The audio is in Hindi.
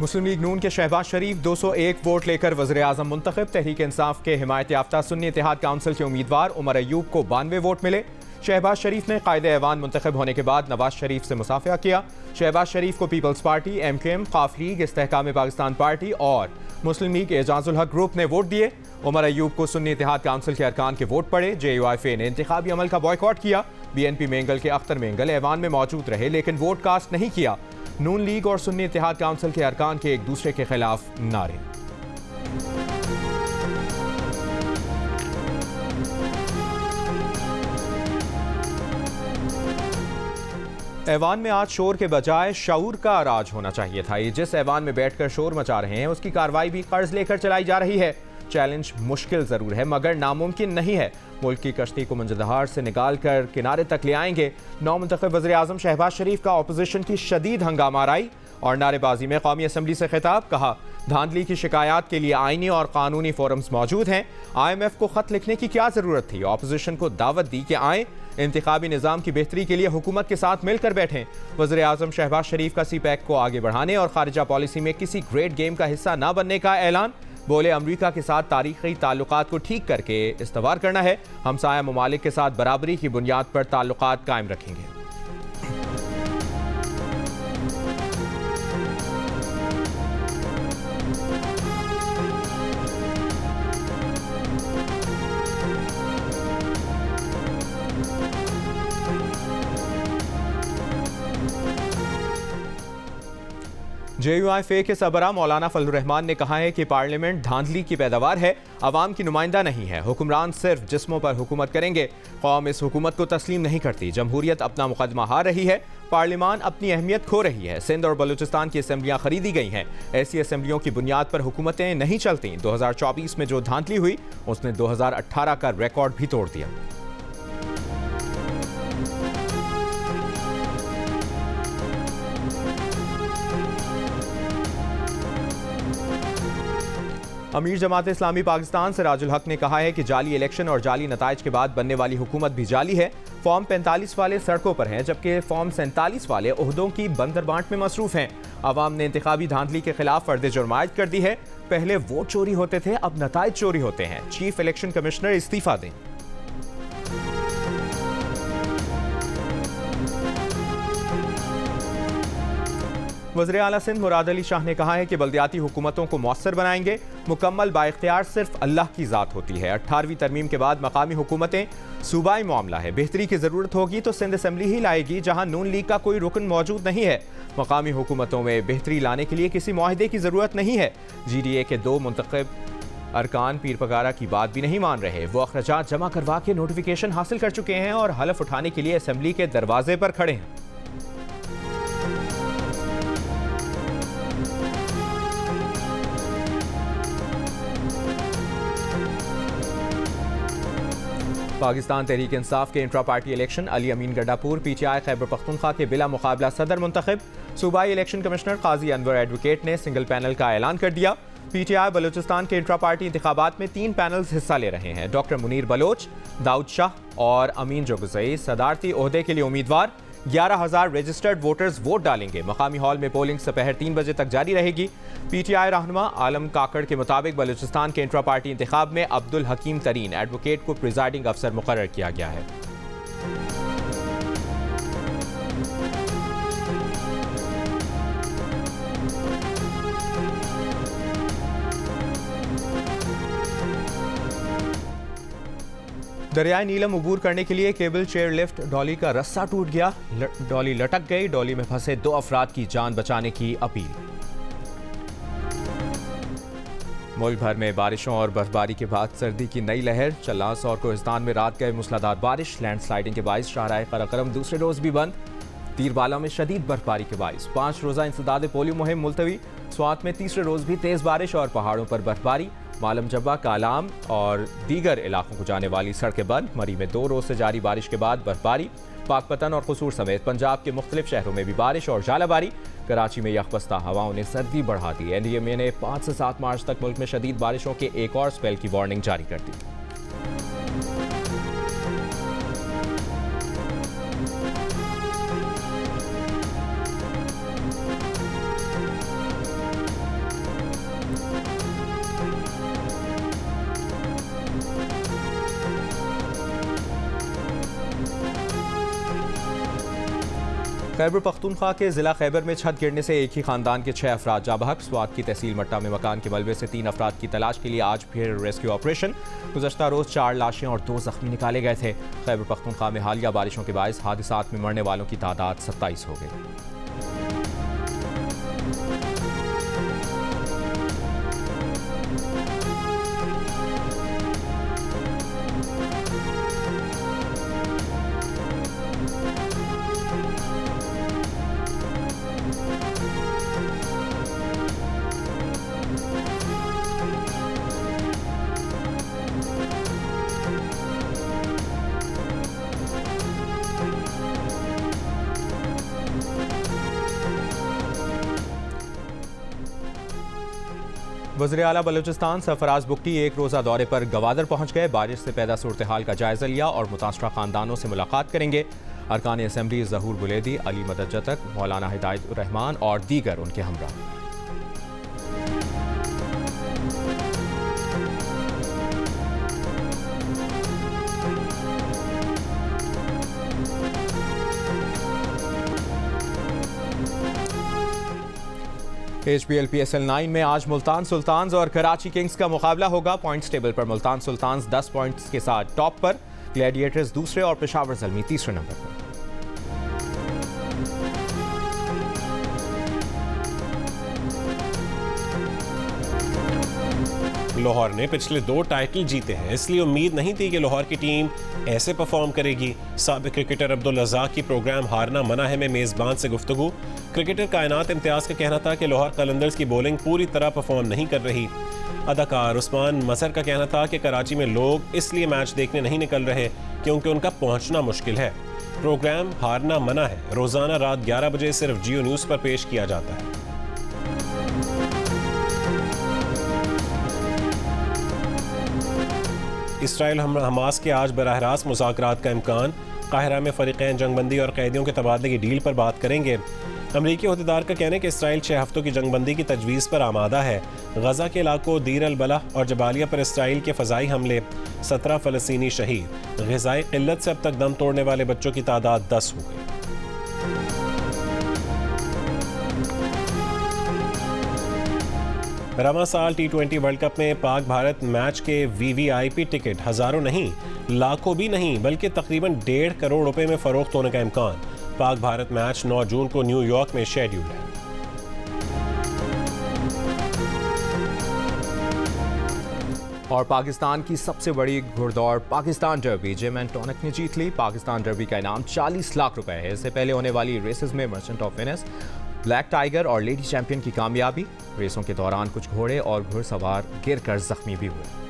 मुस्लिम लीग नून के शहबाज शरीफ 201 वोट लेकर वज़ीर-ए-आज़म मुंतखब। तहरीक इंसाफ के हिमायत याफ्ता सुन्नी इत्तेहाद काउंसिल के उम्मीदवार उमर अयूब को 92 वोट मिले। शहबाज शरीफ ने कायदे ऐवान मुंतखब होने के बाद नवाज शरीफ से मुसाफिया किया। शहबाज शरीफ को पीपल्स पार्टी, MQM, काफ लीग, इस्तेहकाम पाकिस्तान पार्टी और मुस्लिम लीग एजाजुल हक ग्रुप ने वोट दिए। उमर अयूब को सुन्नी इत्तेहाद काउंसिल के अरकान के वोट पड़े। JUIFA ने इंतखाबी अमल का बॉयकॉट किया। BNP मेंगल के अख्तर मेंगल ऐवान में मौजूद रहे लेकिन वोट कास्ट नहीं किया। नून लीग और सुन्नी इत्तेहाद काउंसिल के अरकान के एक दूसरे के खिलाफ नारे। ऐवान में आज शोर के बजाय शऊर का राज होना चाहिए था। ये जिस ऐवान में बैठकर शोर मचा रहे हैं उसकी कार्रवाई भी कर्ज लेकर चलाई जा रही है। चैलेंज मुश्किल जरूर है मगर नामुमकिन नहीं है। मुल्क की कश्ती को मंजदहार से निकाल कर किनारे तक ले आएंगे। नौमुंतखब वज़ीर-ए-आज़म शहबाज शरीफ का ऑपोजिशन की शदीद हंगामाराई और नारेबाजी में कौमी असम्बली से खिताब। कहा, धांधली की शिकायत के लिए आईनी और कानूनी फोरम्स मौजूद हैं। IMF को खत लिखने की क्या जरूरत थी। ऑपोजिशन को दावत दी कि आए, इंतखाबी निज़ाम की बेहतरी के लिए हुकूमत के साथ मिलकर बैठें। वज़ीर-ए-आज़म शहबाज शरीफ का CPAC को आगे बढ़ाने और खारिजा पॉलिसी में किसी ग्रेट गेम का हिस्सा न बनने का ऐलान। बोले, अमरीका के साथ तारीखी ताल्लुकात को ठीक करके इस्तवार करना है। हमसाया ममालिक के साथ बराबरी की बुनियाद पर ताल्लुकात कायम रखेंगे। JUIFA के सबरा मौलाना फजलुर रहमान ने कहा है कि पार्लियामेंट धांधली की पैदावार है, अवाम की नुमाइंदा नहीं है। हुक्मरान सिर्फ जिस्मों पर हुकूमत करेंगे। कौम इस हुकूमत को तस्लीम नहीं करती। जमहूरियत अपना मुकदमा हार रही है। पार्लियामान अपनी अहमियत खो रही है। सिंध और बलूचिस्तान की असम्बलियाँ खरीदी गई हैं। ऐसी असम्बलियों की बुनियाद पर हुकूमतें नहीं चलती। 2024 में जो धांधली हुई उसने 2018 का रिकॉर्ड भी तोड़ दिया। अमीर जमात इस्लामी पाकिस्तान सिराजुल हक ने कहा है कि जाली इलेक्शन और जाली नताइज के बाद बनने वाली हुकूमत भी जाली है। फॉर्म 45 वाले सड़कों पर हैं जबकि फॉर्म 47 वाले ओहदों की बंदर बांट में मसरूफ हैं। अवाम ने इंतखाबी धांधली के खिलाफ फर्द जुर्मायत कर दी है। पहले वोट चोरी होते थे, अब नताइज चोरी होते हैं। चीफ इलेक्शन कमिश्नर इस्तीफा दें। वज़ीर आला सिंध मुराद अली शाह ने कहा है कि बल्दियाती हुकूमतों को मौसर बनाएंगे। मुकम्मल बाइख्तियार सिर्फ अल्लाह की ज़ात होती है। 18वीं तरमीम के बाद मकामी हुकूमतें सूबाई मामला है। बेहतरी की ज़रूरत होगी तो सिंध असम्बली ही लाएगी जहाँ नून लीग का कोई रुकन मौजूद नहीं है। मकामी हुकूमतों में बेहतरी लाने के लिए किसी मुआहदे की ज़रूरत नहीं है। GDA के 2 मुंतखब अरकान पीर पगारा की बात भी नहीं मान रहे। वो अखराजात जमा करवा के नोटिफिकेशन हासिल कर चुके हैं और हलफ उठाने के लिए असम्बली के दरवाजे पर खड़े हैं। पाकिस्तान तहरीक इंसाफ के इंट्रा पार्टी इलेक्शन। अली अमीन गड्डापुर PTI खैबर पख्तूनख्वा के बिला मुकाबला सदर मुंतखब। सूबाई इलेक्शन कमिश्नर काजी अनवर एडवोकेट ने सिंगल पैनल का ऐलान कर दिया। PTI बलूचिस्तान के इंट्रा पार्टी इंतखाबात में 3 पैनल्स हिस्सा ले रहे हैं। डॉक्टर मुनीर बलोच, दाऊद शाह और अमीन जोगुज़ई सदारती ओहदे के लिए उम्मीदवार। 11,000 रजिस्टर्ड वोटर्स वोट डालेंगे। मकामी हॉल में पोलिंग दोपहर 3 बजे तक जारी रहेगी। PTI रहनुमा आलम काकड़ के मुताबिक बलूचिस्तान के इंट्रा पार्टी इंतखाब में अब्दुल हकीम तरीन एडवोकेट को प्रिजाइडिंग अफसर मुकर्रर किया गया है। दरियाई नीलम अबूर करने के लिए केबल चेयर लिफ्ट डॉली का रस्सा टूट गया। डॉली लटक गई। डॉली में फंसे 2 अफराद की जान बचाने की अपील। मुल्क भर में बारिशों और बर्फबारी के बाद सर्दी की नई लहर। चल्लास और कोहिस्तान में रात गए मूसलाधार बारिश। लैंडस्लाइडिंग के बाइस शाहराह कराकरम दूसरे रोज भी बंद। तीरबाला में शदीद बर्फबारी के बाइस 5 रोजा इंसदाद पोलियो मुहिम मुलतवी। स्वात में तीसरे रोज भी तेज बारिश और पहाड़ों पर बर्फबारी। मालम जब्बा, कालाम और दीगर इलाकों को जाने वाली सड़कें बंद। मरी में 2 रोज से जारी बारिश के बाद बर्फबारी। पाकपतन और कसूर समेत पंजाब के मुख्तलिफ शहरों में भी बारिश और जालाबारी। कराची में यकबस्ता हवाओं ने सर्दी बढ़ा दी। NDMA ने 5 से 7 मार्च तक मुल्क में शदीद बारिशों के एक और स्पेल की वार्निंग जारी कर दी। खैबर पख्तूनख्वा के जिला खैबर में छत गिरने से एक ही खानदान के 6 अफराद जाँ बहक। स्वात की तहसील मट्टा में मकान के मलबे से 3 अफराद की तलाश के लिए आज फिर रेस्क्यू ऑपरेशन। गुज़श्ता रोज़ 4 लाशें और 2 जख्मी निकाले गए थे। खैबर पख्तूनख्वा में हालिया बारिशों के बायस हादसात में मरने वालों की तादाद 27 हो गई। वज़ीर आला बलूचिस्तान सरफराज बुगटी एक रोज़ा दौरे पर गवादर पहुंच गए। बारिश से पैदा सूरत हाल का जायजा लिया और मुतासरा खानदानों से मुलाकात करेंगे। अरकान असम्बली ज़हूर बुलेदी, अली मदद जतक, मौलाना हिदायत रहमान और दीगर उनके हमरा। HPL PSL 9 में आज मुल्तान सुल्तान्स और कराची किंग्स का मुकाबला होगा। पॉइंट्स टेबल पर मुल्तान सुल्तान्स 10 पॉइंट्स के साथ टॉप पर, ग्लैडिएटर्स दूसरे और पेशावर ज़ल्मी तीसरे नंबर पर। लाहौर ने पिछले 2 टाइटल जीते हैं, इसलिए उम्मीद नहीं थी कि लाहौर की टीम ऐसे परफॉर्म करेगी। साबिक क्रिकेटर अब्दुल रज़ाक की प्रोग्राम हारना मना है में मेज़बान से गुफ्तगू। क्रिकेटर कायनात इम्तियाज का कहना था कि लाहौर कलंदर्स की बॉलिंग पूरी तरह परफॉर्म नहीं कर रही। अदाकार उस्मान मजहर का कहना था कि कराची में लोग इसलिए मैच देखने नहीं निकल रहे क्योंकि उनका पहुंचना मुश्किल है। प्रोग्राम हारना मना है रोजाना रात 11 बजे सिर्फ जियो न्यूज़ पर पेश किया जाता है। इसराइल हमास के आज बराह रास्त मुज़ाकरात का इम्कान। काहिरा में फरीक़ैन जंगबंदी और कैदियों के तबादले की डील पर बात करेंगे। अमरीकी अहदेदार का कहना है कि इसराइल 6 हफ्तों की जंगबंदी की तजवीज़ पर आमादा है। गजा के इलाकों दीर अल बलह और जबालिया पर इसराइल के फ़ज़ाई हमले, 17 फ़लस्तीनी शहीद। ग़िज़ाई क़िल्लत से अब तक दम तोड़ने वाले बच्चों की तादाद 10 हो गई। रवां साल T20 वर्ल्ड कप में पाक भारत मैच के VVIP टिकट हज़ारों नहीं, लाखों भी नहीं, बल्कि तकरीबन 1.5 करोड़ रुपए में फ़रोख्त होने का इम्कान। पाक भारत मैच 9 जून को न्यूयॉर्क में शेड्यूल है। और पाकिस्तान की सबसे बड़ी घुड़दौड़ Pakistan derby Jim and Tonic ने जीत ली। पाकिस्तान डर्बी का इनाम 40 लाख रुपए है। इससे पहले होने वाली रेसेस में merchant of Venice, black tiger और लेडी चैंपियन की कामयाबी। रेसों के दौरान कुछ घोड़े और घुड़सवार गिरकर जख्मी भी हुए।